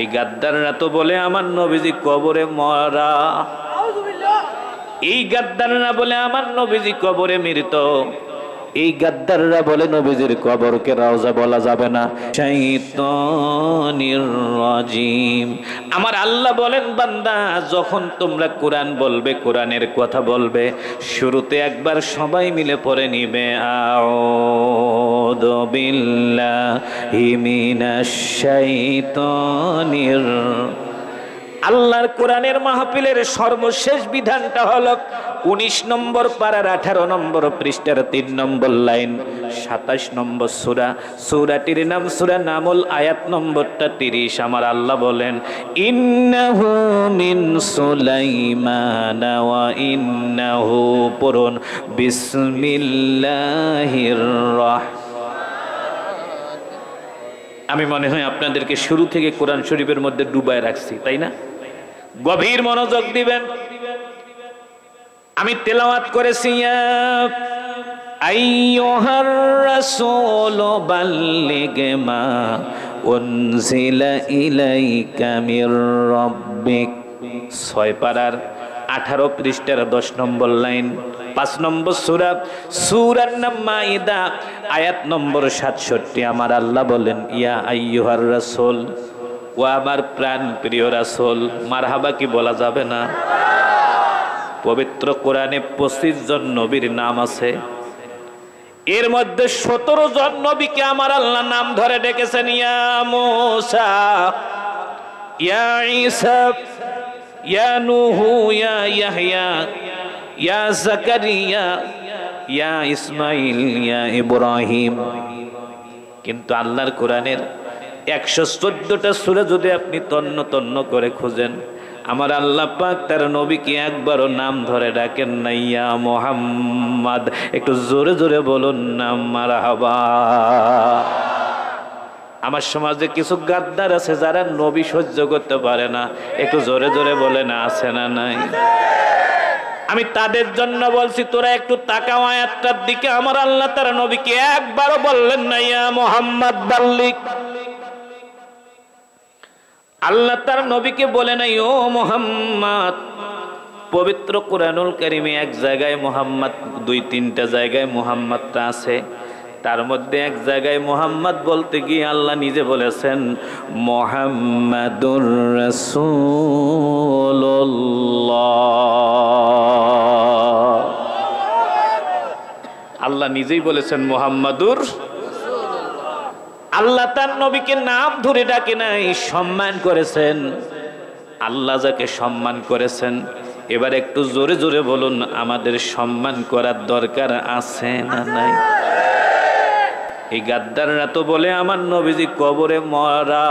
এই গাদ্দাররা তো বলে আমার নবীজি কবরে মরা, এই গাদ্দাররা বলে আমার নবীজি কবরে মৃত, এই গাদ্দাররা বলে নবীজির কবরকে রওজা বলা যাবে না। শাইতানির রাজিম। আমার আল্লাহ বলেন বান্দা যখন তোমরা কোরআন বলবে, কোরআনের কথা বলবে, শুরুতে একবার সবাই মিলে পড়ে নিবে আউযু বিল্লাহি মিনাশ শাইতানির। আল্লাহর কোরআনের মাহফিলের সর্বশেষ বিধানটা হলো 19 নম্বর পারার 18 নম্বর পৃষ্ঠার 3 নম্বর লাইন, 27 নম্বর সূরা। সূরাটির নাম সূরা নামল, আয়াত নম্বরটা 30। আমার আল্লাহ বলেন ইন্নাহু মিন সুলাইমান ওয়া ইন্নাহু পুরুন বিসমিল্লাহির রাহমানির। আমি মনে হয় আপনাদেরকে শুরু থেকে কোরআন শরীফের মধ্যে ডুবায় রাখছি, তাই না? গভীর মনোযোগ দিবেন। আমি তেলাওয়াত করেছি ইয়া আইয়ুহার রাসূল বাল্লিগ মা উনজিলা ইলাইকা মির রাব্বিক, 6 পারার 18 পৃষ্ঠার 10 নম্বর লাইন, 5 নম্বর সূরা, সূরার নাম মাইদা, আয়াত নম্বর 67। আমার আল্লাহ বলেন ইয়া আইয়ুহার রাসূল, ও আমার প্রাণ প্রিয় রাসূল। মারহাবা কি বলা যাবে না? পবিত্র কোরআনে 25 জন নবীর নাম আছে, এর মধ্যে 17 জন নবীকে আমার আল্লাহ নাম ধরে ডেকেছেন। ইয়া মূসা, ইয়া ঈসা, ইয়া নূহু, ইয়া ইয়াহইয়া, ইয়া যাকারিয়া, ইয়া ইসমাইল, ইয়া ইব্রাহিম। কিন্তু আল্লাহর কোরআনের 114টা সূরা যদি আপনি তন্ন তন্ন করে খুঁজেন, আমার আল্লাহ পাক তার নবীকে একবারও নাম ধরে ডাকেন না ইয়া মুহাম্মদ। একটু জোরে জোরে বলুন না মারহাবা। আমার সমাজে কিছু গাদ্দার আছে যারা নবী সহ্য করতে পারে না, একটু জোরে জোরে বলে না, আছে না নাই? আমি তাদের জন্য বলছি তোরা একটু তাকাও আয়াতটার দিকে। আমার আল্লাহ তার নবীকে একবারও বললেন না ইয়া মুহাম্মদ বাল্লিগ। আল্লাহ তার নবীকে বলে নাই ও মুহাম্মদ। পবিত্র কোরআনুল কারীমে এক জায়গায় মুহাম্মদ, 2-3টা জায়গায় মুহাম্মদটা আছে। তার মধ্যে এক জায়গায় মুহাম্মদ বলতে গিয়ে আল্লাহ নিজে বলেছেন মুহাম্মাদুর রাসূলুল্লাহ। আল্লাহ নিজেই বলেছেন মুহাম্মাদুর। আল্লাহ তার নবীকে নাম ধরে ডাকে নাই, সম্মান করেছেন। আল্লাহ যাকে সম্মান করেছেন, এবার একটু জোরে জোরে বলুন আমাদের সম্মান করার দরকার আছে না নাই? এই গাদ্দাররা তো বলে আমার নবীজি কবরে মরা,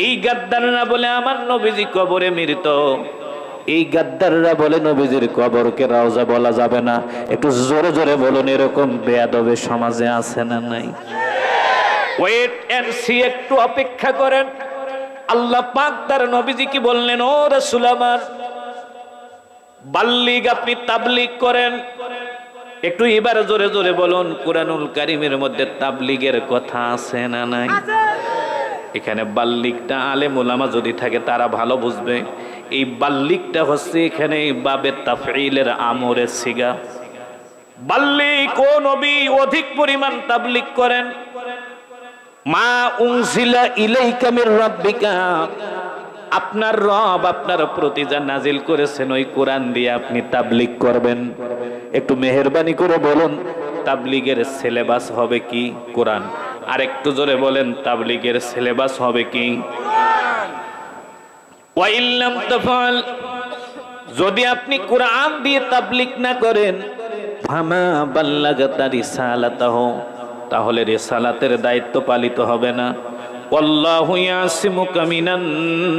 এই গাদ্দাররা বলে আমার নবীজি কবরে মৃত, এই গাদ্দাররা বলে নবীজির কবরকে রওজা বলা যাবে না। একটু জোরে জোরে বলুন এরকম বেয়াদবে সমাজে আছে না নাই? ওয়েট এন্ড সি, একটু অপেক্ষা করেন। আল্লাহ পাক তার নবীজি কি বললেন, ও রাসূল আমার বাল্লিগ, আপনি তাবলীগ করেন। একটু এবার জোরে জোরে বলুন কুরআনুল কারীমের মধ্যে তাবলীগের কথা আছে না নাই? এখানে বাল্লিগটা আলেম ওলামা যদি থাকে তারা ভালো বুঝবে। এই বাল্লিগটা হচ্ছে এখানে বাবে তাফঈলের আমরের সিগা। বাল্লিগ, ও নবী অধিক পরিমাণ তাবলীগ করেন। মা উনজিলা ইলাইকা মির রাব্বিকা, আপনার রব আপনার প্রতি যা নাজিল করেছেন ওই কোরআন দিয়ে আপনি তাবলীগ করবেন। একটু মেহেরবানি করে বলুন তাবলীগের সিলেবাস হবে কি? কোরআন। আর একটু জোরে বলেন তাবলীগের সিলেবাস হবে কি? কোরআন। ওয়া ইল্লাম তাফআল, যদি আপনি কোরআন দিয়ে তাবলীগ না করেন, ফামা বাল্লাগাতা রিসালাতাহু, তাহলে রিসালাতের দায়িত্ব পালিত হবে না। আল্লাহু ইয়াসিমুকা মিনান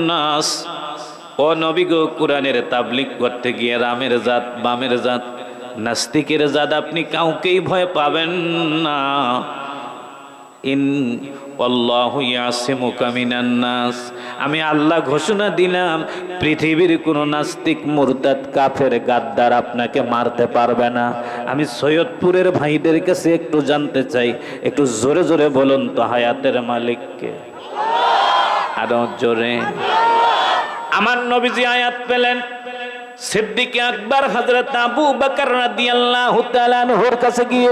নাস, ও নবী গো কোরআনের তাবলীগ করতে গিয়ে রামের জাত বামের জাত নাস্তিকের জাত আপনি কাউকেই ভয় পাবেন না। ইন আল্লাহু ইয়াসিমুকা মিনান নাস, আমি আল্লাহ ঘোষণা দিলাম পৃথিবীর কোনো নাস্তিক মুরতাদ কাফের গাদ্দার আপনাকে মারতে পারবে না। আমি সৈয়দপুরের ভাইদের কাছে একটু জানতে চাই, একটু জোরে জোরে বলুন তো হায়াতের মালিককে। আরো জোরে। আমার নবীজি আয়াত পেলেন, সিদ্দিক আকবর হযরত আবু বকর রাদিয়াল্লাহু তাআলা আনহুর কাছে গিয়ে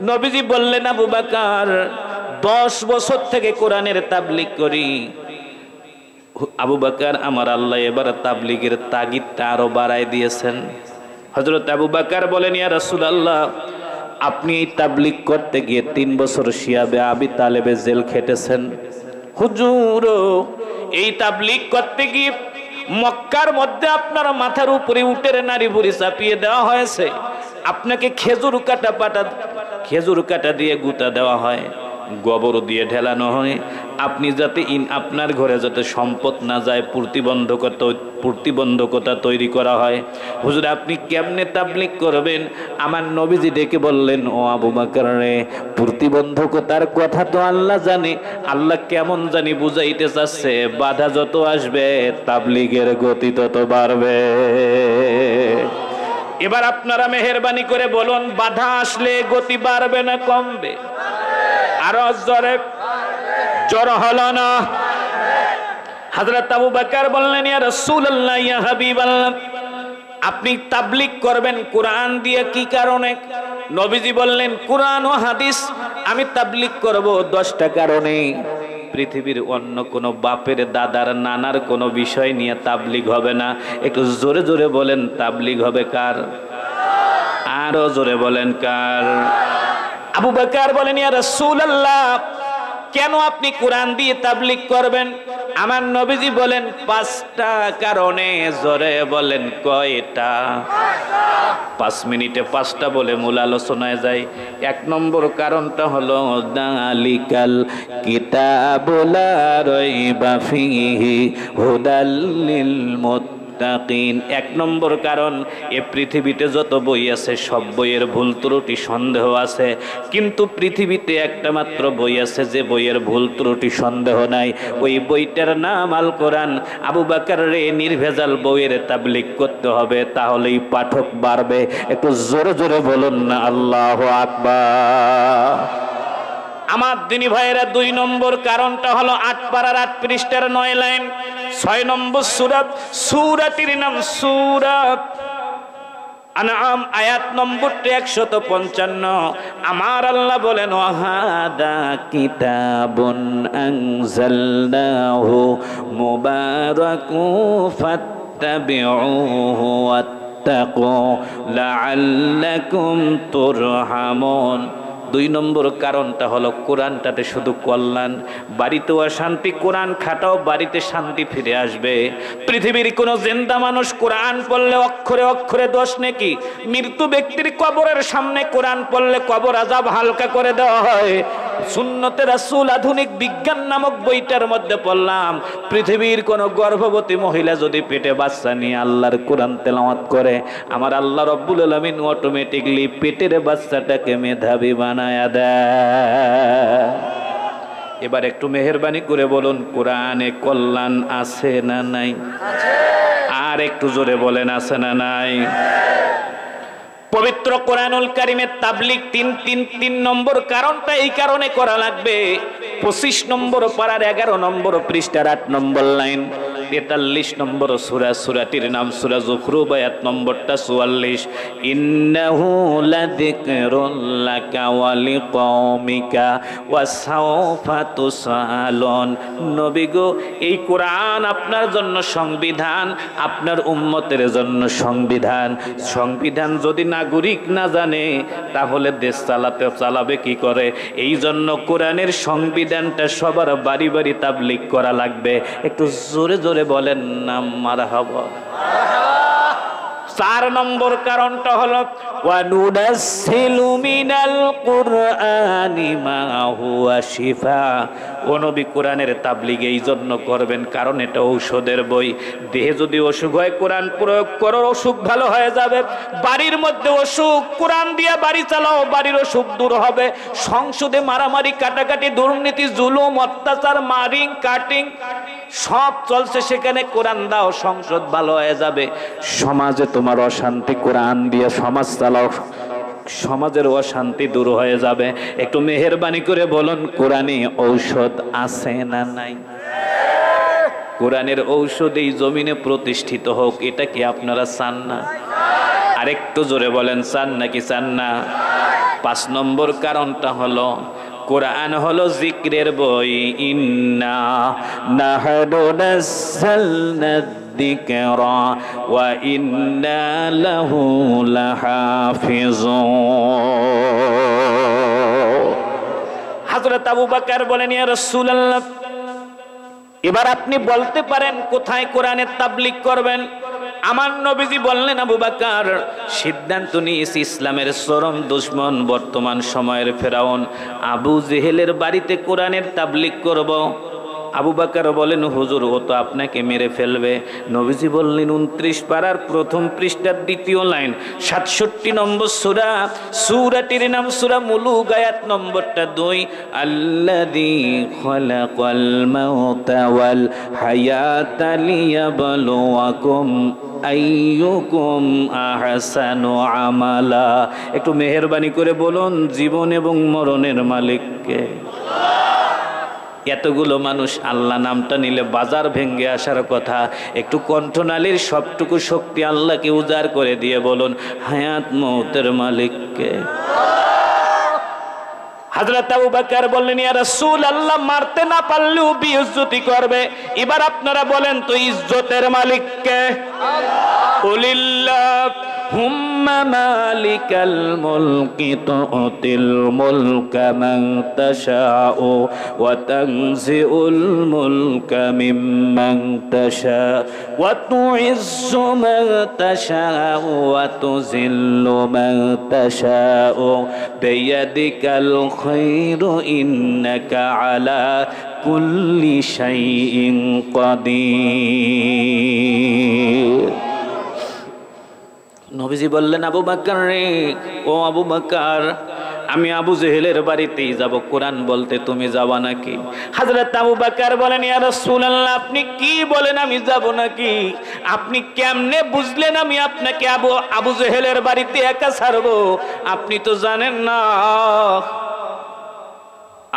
নবীজি বললেন, আবু বকর 10 বছর থেকে কোরআনের তাবলীগ করি। আবু বকর, আমার আল্লাহ এবার তাবলীগের তাগিদটা আরো বাড়ায় দিয়েছেন। হযরত আবু বকর বলেন, ইয়া রাসূলুল্লাহ, আপনি এই তাবলীগ করতে গিয়ে 3 বছর শিয়াবে আবি তালেবে জেল খেটেছেন। হুজুর, এই তাবলীগ করতে গিয়ে মক্কার মধ্যে আপনার মাথার উপরে উটের নারী বুড়ি চাপিয়ে দেওয়া হয়েছে, আপনাকে খেজুর কাটা দিয়ে গুতা দেওয়া হয়, গোবর দিয়ে ঢেলানো হয়, আপনি যাতে আপনার ঘরে যাতে সম্পদ না যায় প্রতিবন্ধকতা তৈরি করা হয়। হুজুর, আপনি কেমনে তাবলীগ করবেন? আমার নবীজি ডেকে বললেন, ও আবু বকর রে, প্রতিবন্ধকতার কথা তো আল্লাহ জানে, আল্লাহ কেমন জানি বুঝাইতে চাচ্ছে, বাধা যত আসবে তাবলীগের গতি তত বাড়বে। এবার আপনারা মেহেরবানি করে বলুন, বাধা আসলে গতি বাড়বে না কমবে? আরো জোরে। জোর হলো না? হযরত আবু বকর বললেন, ইয়া রাসূলুল্লাহ, ইয়া হাবিবাল্লাহ, আপনি তাবলীগ করবেন কোরআন দিয়ে, কি কারণে? নবীজি বললেন, কোরআন ও হাদিস আমি তাবলীগ করব 10টা কারণে। পৃথিবীর অন্য কোনো বাপের, দাদার, নানার কোনো বিষয় নিয়ে তাবলীগ হবে না। একটু জোরে জোরে বলেন, তাবলীগ হবে কার? আরো জোরে বলেন, কার? আবু বকর বলেন, ইয়া রাসূলুল্লাহ, কেন আপনি কোরআন দিয়ে তাবলীগ করবেন? আমার নবীজি বলেন, 5টা কারণে। জোরে বলেন, কয়টা? 5 মিনিটে 5টা বলে মূল আলোচনায় যাই। 1 নম্বর কারণটা হলো, যালিকাল কিতাবু লা রাইবা ফীহি হুদাল লিল মুত্তাকিন। 1 নম্বর কারণ, এ পৃথিবীতে যত বই আছে সব বইয়ের ভুল ত্রুটি সন্দেহ আছে, কিন্তু পৃথিবীতে একটা মাত্র বই আছে যে বইয়ের ভুল ত্রুটি সন্দেহ নাই, ওই বইটার নাম আল কোরআন। আবু বকর রে, নির্ভেজাল বইয়ের তাবলীগ করতে হবে, তাহলেই পাঠক বাড়বে। একটু জোরে জোরে বলুন না, আল্লাহু আকবার। আমার দিনী ভাইয়েরা, 2 নম্বর কারণটা হলো 8 পারার 8 পৃষ্ঠার 9 লাইন, 6 নম্বর সূরাটির নাম সূরাত আনআম, আয়াত নম্বরটা 155। আমার আল্লাহ বলেন, ওয়াহাদা কিতাবুন আনজালনাহু মুবারাকু ফাত্তাবিউহু ওয়াত্তাকু লাআল্লাকুম তুরহামুন। 2 নম্বর কারণটা হলো, কোরআনটাতে শুধু কল্যাণ, বাড়িতেও শান্তি। কোরআন খাটাও, বাড়িতে শান্তি ফিরে আসবে। পৃথিবীর কোন জিন্দা মানুষ কোরআন পড়লে অক্ষরে অক্ষরে 10 নেকি। মৃত্যু ব্যক্তির কবরের সামনে কোরআন পড়লে কবর আযাব হালকা করে দেওয়া হয়। সুন্নতে রাসূল আধুনিক বিজ্ঞান নামক বইটার মধ্যে পড়লাম, পৃথিবীর কোন গর্ভবতী মহিলা যদি পেটে বাচ্চা নিয়ে আল্লাহর কোরআন তেলাওয়াত করে, আমার আল্লাহ রব্বুল আলামিন অটোমেটিকলি পেটের বাচ্চাটাকে মেধাবী বানায়া দেয়। এবার একটু মেহেরবানি করে বলুন, কোরআনে কল্যাণ আছে না নাই? আর একটু জোরে বলেন, আছে না নাই? পবিত্র কোরআনুল কারীমের তাবলীগ 3 নম্বর কারণটা এই কারণে করা লাগবে। 25 নম্বর পারার 11 নম্বর পৃষ্ঠার 8 নম্বর লাইন, 43 নম্বর সূরাটির নাম সূরা যুখরুফ, আয়াত নম্বরটা 44। ইন্নাহু লাযিকরুল লাকা ওয়া লিকওমিকা ওয়া সাওফা তুসআলুন। নবী গো, এই কোরআন আপনার জন্য সংবিধান, আপনার উম্মতের জন্য সংবিধান। সংবিধান যদি নাগরিক না জানে, তাহলে দেশ চালাবে কি করে? এই জন্য কোরআনের সংবিধানটা সবার বাড়ি বাড়ি তাবলীগ করা লাগবে। একটু জোরে জোরে বলেন না, মারহাবা। 4 নম্বর কারণটা হলো, ওয়ানুনাজ্জিলু মিনাল কুরআনি মা হুয়া শিফা। ও নবী, কোরআনের তাবলীগ এই জন্য করবেন কারণ এটা ঔষধের বই। দেহে যদি অসুখ হয়, কোরআন প্রয়োগ করো, অসুখ ভালো হয়ে যাবে। বাড়ির মধ্যে অসুখ, কোরআন দিয়ে বাড়ি চালাও, বাড়ির অসুখ দূর হবে। সংসদে মারামারি, কাটাকাটি, দুর্নীতি, জুলুম, অত্যাচার, মারিং, কাটিং সব চলছে, সেখানে কোরআন দাও, সংসদ ভালো হয়ে যাবে। সমাজে তোমার অশান্তি, কোরআন দিয়ে সমাজ চালাও, সমাজের অশান্তি দূর হয়ে যাবে। একটু মেহেরবানি করে বলুন, কোরআনে ঔষধ আছে না নাই? কোরআনের ঔষধ এই জমিনে প্রতিষ্ঠিত হোক, এটা কি আপনারা চান না? আরেকটু জোরে বলেন, চান নাকি চান না? 5 নম্বর কারণটা হলো কোরআন হলো জিক্রের বই। ইন্না নাহনু নাযালনা যিকরা ওয়া ইন্না লাহু লাহাফিজুন। হযরত আবু বকর বলেন, ইয়া রাসূলুল্লাহ, এবার আপনি বলতে পারেন কোথায় কোরআনের তাবলীগ করবেন। আমার নবীজি বললেন, আবু বকর, সিদ্ধান্ত নিয়েছি ইসলামের চরম দুশমন বর্তমান সময়ের ফেরাউন আবু জেহেলের বাড়িতে কোরআনের তাবলীগ করব। আবু বকর বলেন, হুজুর, ও তো আপনাকে মেরে ফেলবে। নবীজি বললেন, 29 পারার প্রথম পৃষ্ঠার 2য় লাইন, 67 নম্বর সূরা, সূরাটির নাম সূরা মুলুক, আয়াত নম্বরটা 2, আল্লাযী খালাকাল মাউতা ওয়াল হায়াতা লিয়াবলুয়াকুম আইয়ুকুম আহসানু আমালা। একটু মেহেরবানি করে বলুন, জীবন এবং মরণের মালিক কে? এতগুলো মানুষ আল্লাহ নামটা নিলে বাজার ভেঙ্গে আসার কথা। একটু কণ্ঠনালীর সবটুকু শক্তি আল্লাহকে উজাড় করে দিয়ে বলুন, হায়াত মৌতের মালিক কে? হযরত আবু বকর বললেন, ইয়া রাসূলুল্লাহ, মারতে না পারলেও বেইজ্জতি করবে। এবার আপনারা বলেন তো, ইজ্জতের মালিক কে? কুলিল্লাহ হুম্মা মালিকাল মুলকি তুতিল মুলকা মান তাশাউ ওয়া তানজিউল মুলকা মিম্মান তাশা ওয়া তুইজ্জু মান তাশাউ ওয়া তুযিল্লু মান তাশাউ বিয়াদিকাল খায়রু ইন্নাকা আলা কুল্লি শাইইন কাদির। নবীজি বললেন, আবু বকর রে, ও আবু বকর, আমি আবু জেহেলের বাড়িতেই যাব কোরআন বলতে, তুমি যাবা নাকি? হযরত আবু বকর বলেন, ইয়া রাসূলুল্লাহ, আপনি কি বলেন আমি যাব নাকি? আপনি কেমনে বুঝলেন আমি আপনাকে আবু জেহেলের বাড়িতে একা ছাড়বো? আপনি তো জানেন না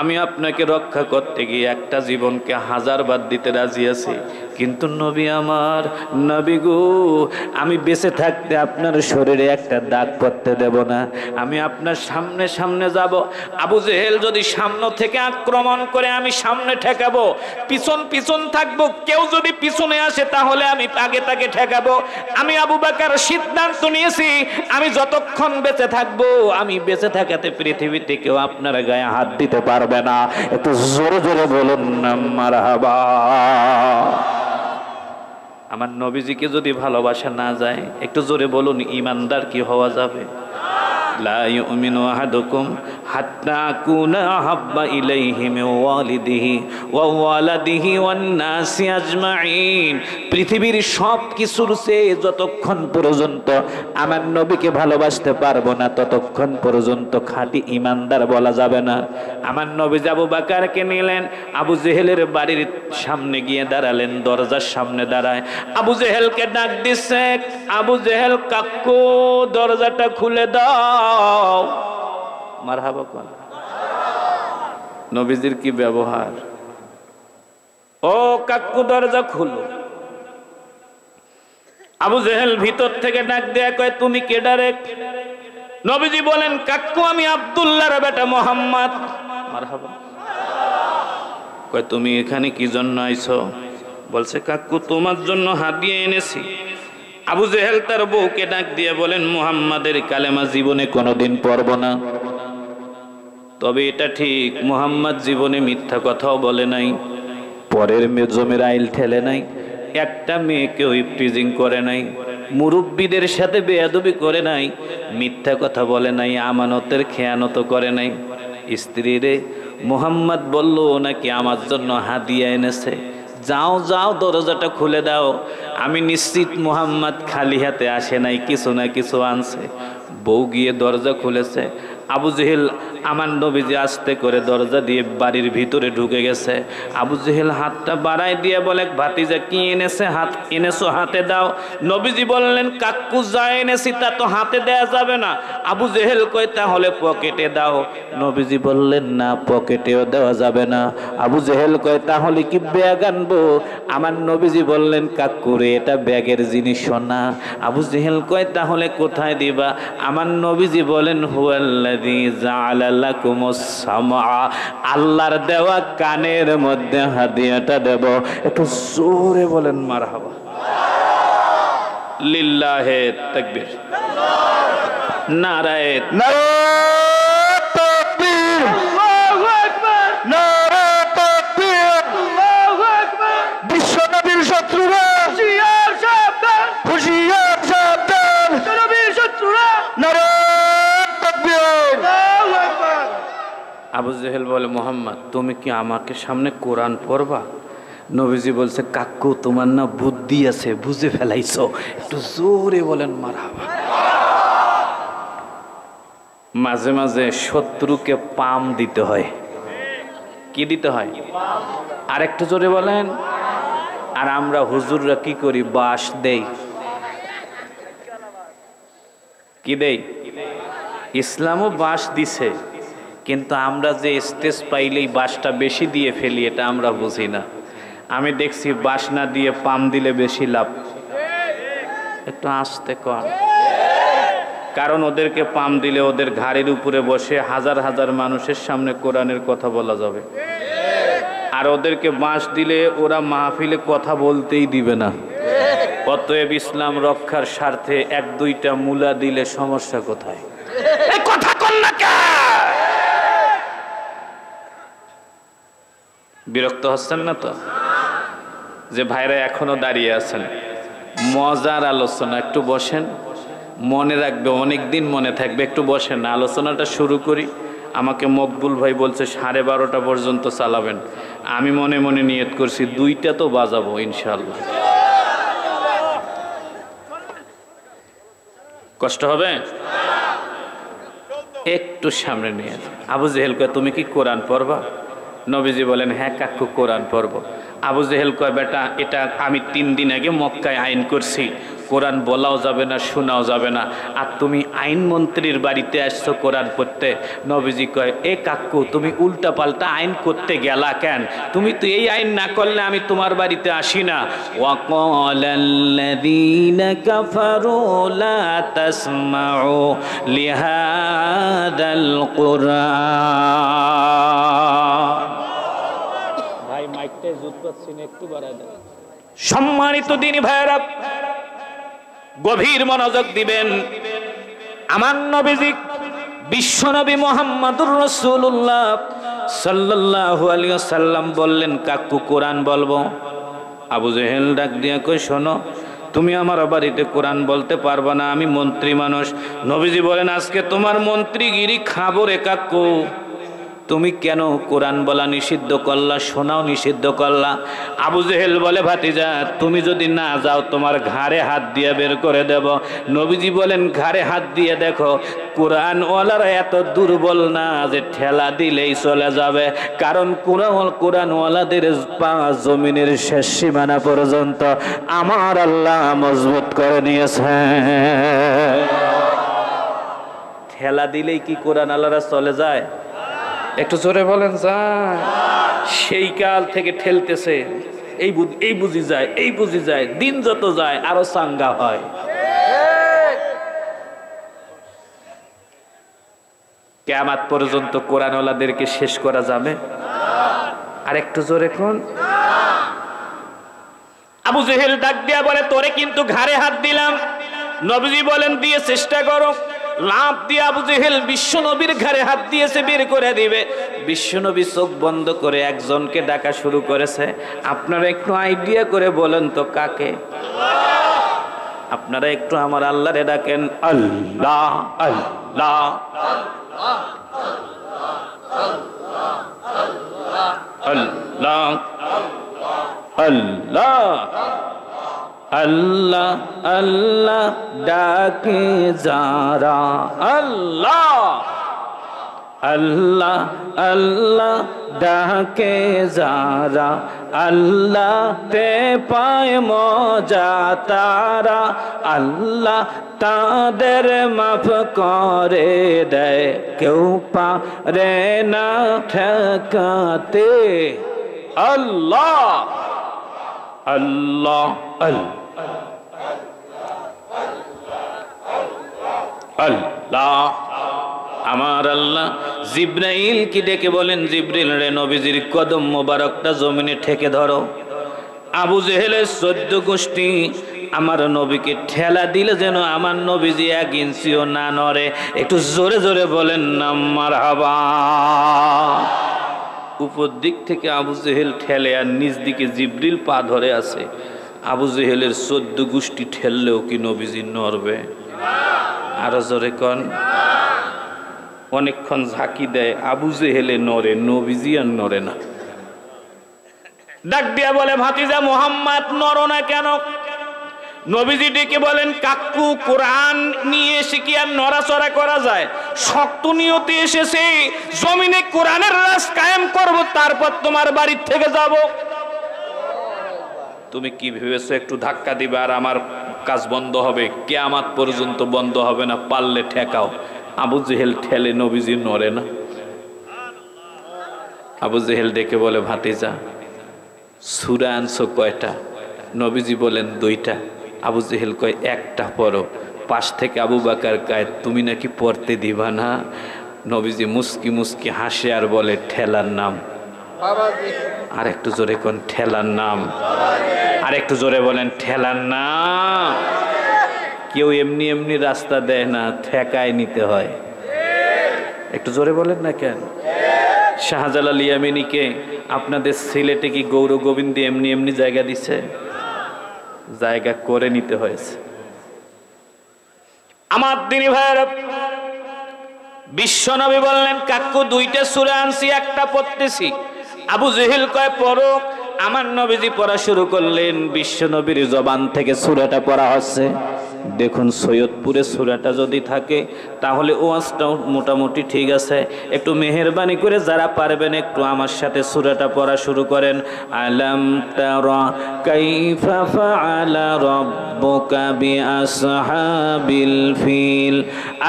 আমি আপনাকে রক্ষা করতে গিয়ে একটা জীবনকে 1000 বার দিতে রাজি আছি। কিন্তু নবী আমার, নবী গো, আমি বেঁচে থাকতে আপনার শরীরে একটা দাগ পড়তে দেব না। আমি আপনার সামনে সামনে যাব। আবু জেহেল যদি সামনে থেকে আক্রমণ করে আমি সামনে ঠেকাবো, পিছন পিছন থাকবো। কেউ যদি পিছনে আসে তাহলে আমি আগে তাকে ঠেকাবো। আমি আবু বকর সিদ্ধান্ত নিয়েছি, আমি যতক্ষণ বেঁচে থাকবো, আমি বেঁচে থাকাতে পৃথিবীতে কেউ আপনার গায়ে হাত দিতে পারবে না। একটু জোরে জোরে বলুন না মারহাবা। আমার নবীজিকে যদি ভালোবাসা না যায়, একটু জোরে বলুন, ইমানদার কি হওয়া যাবে? লা ইউমিনু আহাদুকুম হাত্তা আকুনা আহাব্বা ইলাইহি মিন ওয়ালিদিহি ওয়া ওয়ালাদিহি ওয়ান নাসি আজমাইন। পৃথিবীর সব কিছুর চেয়ে যতক্ষণ পর্যন্ত আমার নবীকে ভালোবাসতে পারবো না, ততক্ষণ পর্যন্ত খাঁটি ইমানদার বলা যাবে না। আমার নবী আবু বকরকে নিলেন, আবু জেহেলের বাড়ির সামনে গিয়ে দাঁড়ালেন, দরজার সামনে দাঁড়ায় আবু জেহেলকে ডাক দিচ্ছে, আবু জেহেল কাকু, দরজাটা খুলে দাও। মারহাবা কোন নবীজির কি ব্যবহার! ও কাকু, দরজা খুলো। আবু জেহেল ভিতর থেকে ডাক দেয়া কয়, তুমি কে ডারে? নবীজি বলেন, কাকু, আমি আব্দুল্লাহর বেটা মুহাম্মদ। মারহাবা। কয়, তুমি এখানে কি জন্য আইছো? বলছে, কাকু, তোমার জন্য হাদিয়া এনেছি। আবু জেহেল তার বউকে ডাক দিয়ে বলেন, মুহাম্মাদের কালেমা জীবনে কোনোদিন পড়ব না। তবে এটা ঠিক, মুহাম্মদ জীবনে মিথ্যা কথাও বলে নাই, পরের জমির আইল ঠেলে নাই, একটা মেয়েকেও ইফটিজিং করে নাই, মুরব্বীদের সাথে বেয়াদবি করে নাই, মিথ্যা কথা বলে নাই, আমানতের খেয়ানত করে নাই। স্ত্রীরে মুহাম্মদ বলল নাকি আমার জন্য হাদিয়া এনেছে। যাও যাও, দরজাটা খুলে দাও। আমি নিশ্চিত মুহাম্মদ খালি হাতে আসে নাই, কিছু না কিছু আনছে। বউ গিয়ে দরজা খুলেছে। আবু জেহেল আমার নবীজি আস্তে করে দরজা দিয়ে বাড়ির ভিতরে ঢুকে গেছে। আবু জেহেল হাতটা বাড়াই দিয়ে বলে, ভাতিজা কি এনেছে? এনেছো, হাতে দাও। নবীজি বললেন, কাকু যা এনেছি তা তো হাতে দেয়া যাবে না। আবু জেহেল কয়, তাহলে পকেটে দাও। নবীজি বললেন, না, পকেটেও দেওয়া যাবে না। আবু জেহেল কয়, তাহলে কি ব্যাগ আনবো? আমার নবীজি বললেন, কাকুরে এটা ব্যাগের জিনিস না। আবু জেহেল কয়, তাহলে কোথায় দিবা? আমার নবীজি বলেন, হুয়াল্লাযী জাআলা লাকুমুস সামআ, আল্লাহর দেওয়া কানের মধ্যে হাদিয়াটা দেব। একটু জোরে বলেন মারহাবা। লিল্লাহে তাকবীর, নারায়ে তাকবীর, আল্লাহু আকবার, নারায়ে তাকবীর, আল্লাহু আকবার। বিশ্বনবীর শত্রুরা হুঁশিয়ার সাবধান, হুঁশিয়ার সাবধান, নবীর শত্রুরা নারায়ে তাকবীর, আল্লাহু আকবার। আবু জেহেল বলে, মুহাম্মদ তুমি কি আমাকে সামনে কোরআন পড়বা? নবীজি বলছে, কাকু তোমার না বুদ্ধি আছে, বুঝে ফেলাইছো। একটু জোরে বলেন মারহাবা। মাঝে মাঝে শত্রুকে পাম দিতে হয়। কি দিতে হয়? আর একটু জোরে বলেন। আর আমরা হুজুররা কি করি? বাঁশ দেই। কি দেই? ইসলামও বাঁশ দিছে, কিন্তু আমরা যে স্টেজ পাইলেই বাঁশটা বেশি দিয়ে ফেলি, এটা আমরা বুঝি না। আমি দেখছি বাঁশ না দিয়ে পাম দিলে বেশি লাভ। একটু আস্তে কর, কারণ ওদেরকে পাম দিলে ওদের ঘাড়ের উপরে বসে হাজার হাজার মানুষের সামনে কোরআনের কথা বলা যাবে। আর ওদেরকে বাঁশ দিলে ওরা মাহফিলে কথা বলতেই দিবে না। অতএব ইসলাম রক্ষার স্বার্থে এক দুইটা মুলা দিলে সমস্যা কোথায়? এই কথা কন না কে? বিরক্ত হচ্ছেন না তো? যে ভাইরা এখনো দাঁড়িয়ে আছেন, মজার আলোচনা, একটু বসেন, মনে রাখবে, অনেকদিন মনে থাকবে। একটু বসেন, আলোচনাটা শুরু করি। আমাকে মকবুল ভাই বলছে 12:30 পর্যন্ত চালাবেন। আমি মনে মনে নিয়ত করছি 2টা তো বাজাবো ইনশাআল্লাহ। কষ্ট হবে? একটু সামনে নিয়ে। আবু জেহেল কয়, তুমি কি কোরআন পড়বা? নবীজি বলেন, হ্যাঁ কাকু কোরআন পড়ব। আবু জেহেল কয়, বেটা এটা আমি 3 দিন আগে মক্কায় আইন করছি, কোরআন বলাও যাবে না, শোনাও যাবে না, আর তুমি আইন মন্ত্রীর বাড়িতে আসছো কোরআন পড়তে। নবীজি কয়, এ কাকু তুমি উল্টা পাল্টা আইন করতে গেলা কেন? তুমি তো এই আইন না করলে আমি তোমার বাড়িতে আসি না। ওয়াকালাল্লাযীনা কাফারু লা তাসমাউ লিহাদাল কুরআন। ভাই মাইকটা জুত পাচ্ছি না, একটু বাড়ায় দেন। সম্মানিত দিনী ভাইরা, গভীর মনোযোগ দিবেন। আমার নবীজি বিশ্বনবী মুহাম্মদুর রাসূলুল্লাহ সাল্লাল্লাহু আলাইহি ওয়াসাল্লাম বললেন, কাকু কোরআন বলবো। আবু জেহেল ডাক দিয়া কই, শোনো, তুমি আমার বাড়িতে কোরআন বলতে পারবা না, আমি মন্ত্রী মানুষ। নবীজি বলেন, আজকে তোমার মন্ত্রীগিরি খাবো রে কাকু। তুমি কেন কোরআন বলা নিষিদ্ধ করলা, শোনাও নিষিদ্ধ করলা? আবু জেহেল বলে, ভাতিজা তুমি যদি না যাও তোমার ঘাড়ে হাত দিয়ে বের করে দেব। নবীজি বলেন, ঘাড়ে হাত দিয়ে দেখো, কোরআন ওয়ালারা এত দুর্বল না যে ঠেলা দিলেই চলে যাবে, কারণ কোরআন ওয়ালাদের পা জমিনের শেষ সীমানা পর্যন্ত আমার আল্লাহ মজবুত করে নিয়েছে। ঠেলা দিলেই কি কোরআন ওয়ালারা চলে যায়? একটু জোরে বলেন, যায়। সেই কাল থেকে ঠেলতেছে, এই বুঝি যায়, এই বুঝি যায়, দিন যত যায় আরো চাঙ্গা হয়। কিয়ামত পর্যন্ত কোরআন ওয়ালাদেরকে শেষ করা যাবে? আর একটু জোরে কোন। আবু জেহেল ডাক দিয়া বলে, তোরে কিন্তু ঘাড়ে হাত দিলাম। নবীজি বলেন, দিয়ে চেষ্টা করো। লাভ দিয়ে আবু জেহেল বিশ্বনবীর ঘাড়ে হাত দিয়েছে, বের করে দিবে। বিশ্বনবী চোখ বন্ধ করে একজনকে ডাকা শুরু করেছে। আপনারা একটু আইডিয়া করে বলেন তো কাকে? আপনারা একটু আমার আল্লাহরে ডাকেন, আল্লাহ আল্লাহ আল্লাহ আল্লাহ আল্লাহ আল্লাহ ডাকে যারা, আল্লাহ আল্লাহ আল্লাহ ডাকে যারা, আল্লাহ তে পায় মজা তারা, আল্লাহ তাদের মাফ করে দেয়, কেউ পারে না ঠেকাতে। আল্লাহ আল্লাহ আল্লাহ আমার আল্লাহ জিব্রাইল কি ডেকে বলেন, জিব্রিল রে নবীজির কদম মোবারকটা জমিনে ঠেকে ধরো। আবু জেহেলের 14 গোষ্ঠী আমার নবীকে ঠেলা দিলে যেন আমার নবীজি 1 ইঞ্চিও না নড়ে। একটু জোরে জোরে বলেন না মারহাবা। উপর দিক থেকে আবু জেহেল ঠেলে আর নিচ দিকে জিব্রিল পা ধরে আছে। আবু জেহেলের 14 গোষ্ঠী ঠেললেও কি নবীজি নড়বে? আরো জোরে কন। অনেকক্ষণ ঝাঁকি দেয়, আবু জেহেলে নড়ে, নবীজি আর নড়ে না। ডাক দিয়া বলে, ভাতিজা মুহাম্মদ নড়ো না কেন? নবীজি ডেকে বলেন, কাকু কোরআন নিয়ে এসে কি আর নড়াচড়া করা যায়? শক্ত নিয়তে এসেছে, জমিনে কোরআনের রাজ কায়েম করব, তারপর তোমার বাড়ির থেকে যাব। তুমি কি ভেবেছো একটু ধাক্কা দিবে আর আমার কাজ বন্ধ হবে? কিয়ামত পর্যন্ত বন্ধ হবে না, পারলে ঠেকাও। আবু জেহেল ঠেলে, নবীজি নড়ে না। আবু জেহেল ডেকে বলে, ভাতিজা সূরা আনছো কয়টা? নবীজি বলেন 2টা। আবু জেহেল কয়, 1টা পড়ো। পাশ থেকে আবু বকর কয়, তুমি নাকি পড়তে দিবা না? নবীজি মুস্কি মুস্কি হাসে আর বলে, ঠেলার নাম। আর একটু জোরে কোন, ঠেলার নাম। আর একটু জোরে বলেন, ঠেলার নাম। কেউ এমনি এমনি রাস্তা দেয় না, ঠেকায় নিতে হয়। একটু জোরে বলেন না কেন? শাহজালাল ইয়ামিনীকে আপনাদের সিলেটে কি গৌর গোবিন্দ এমনি এমনি জায়গা দিছে? জায়গা করে নিতে হয়েছে। আমার দিনী ভাইয়েরা, বিশ্বনবী বললেন, কাকু 2টা সূরা আনছি, 1টা পড়তেছি। আবু জেহেল কয়, পড়ো। আমার নবীজি পড়া শুরু করলেন, বিশ্বনবীর জবান থেকে সূরাটা পড়া হচ্ছে। দেখুন, সৈয়দপুরে সূরাটা যদি থাকে তাহলে ওয়াজটাও মোটামুটি ঠিক আছে। একটু মেহেরবানি করে যারা পারবেন একটু আমার সাথে সূরাটা পড়া শুরু করেন। আলাম তারা কাইফা ফাআলা রাব্বুকা বিআসহাবিল ফিল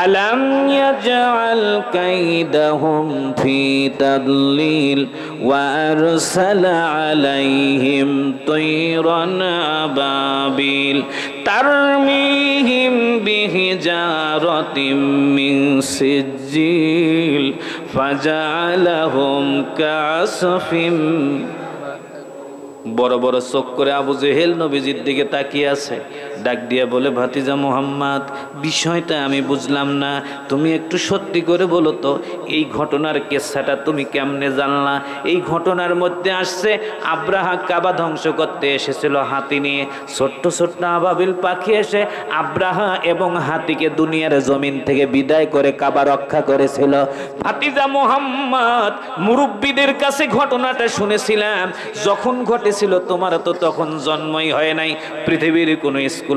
আলাম ইয়াজআল কাইদাহুম ফি তাদলিল ওয়া আরসালা আলাইহিম তায়রান আবাবিল তারমিহিম বিহিজারাতিম মিন সিজ্জিল ফাজআলাহুম কাসফিম। বড় বড় চোখ করে আবু জেহেল নবীজির দিকে তাকিয়ে আছে। ডাক দিয়ে বলে, ভাতিজা মুহাম্মদ, বিষয়টা আমি বুঝলাম না, তুমি একটু সত্যি করে বলো তো, এই ঘটনার কেসাটা তুমি কেমনে জানলা? এই ঘটনার মধ্যে আসছে আব্রাহা কাবা ধ্বংস করতে এসেছিল হাতি নিয়ে। ছোট্ট ছোট্ট আবাবিল পাখি এসে আব্রাহা এবং হাতিকে দুনিয়ার জমিন থেকে বিদায় করে কাবা রক্ষা করেছিল। ভাতিজা মুহাম্মদ, মুরব্বীদের কাছে ঘটনাটা শুনেছিলাম, যখন ঘটেছিল তোমার তো তখন জন্মই হয় নাই, পৃথিবীর কোনো স্কুল